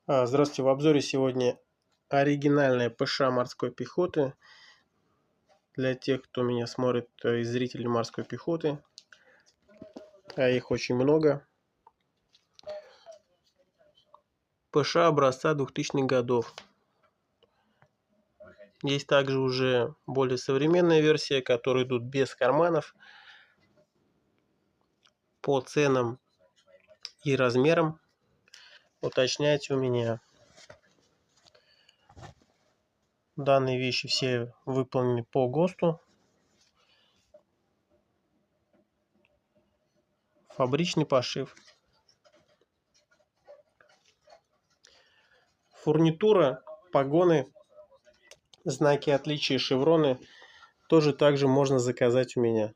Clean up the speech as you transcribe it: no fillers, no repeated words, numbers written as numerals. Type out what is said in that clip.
Здравствуйте, в обзоре сегодня оригинальная ПШ морской пехоты. Для тех, кто меня смотрит из зрителей морской пехоты, а их очень много. ПШ образца 2000-х годов. Есть также уже более современная версия, которые идут без карманов, по ценам и размерам. Уточняйте у меня. Данные вещи все выполнены по ГОСТу. Фабричный пошив. Фурнитура, погоны, знаки отличия, шевроны тоже также можно заказать у меня.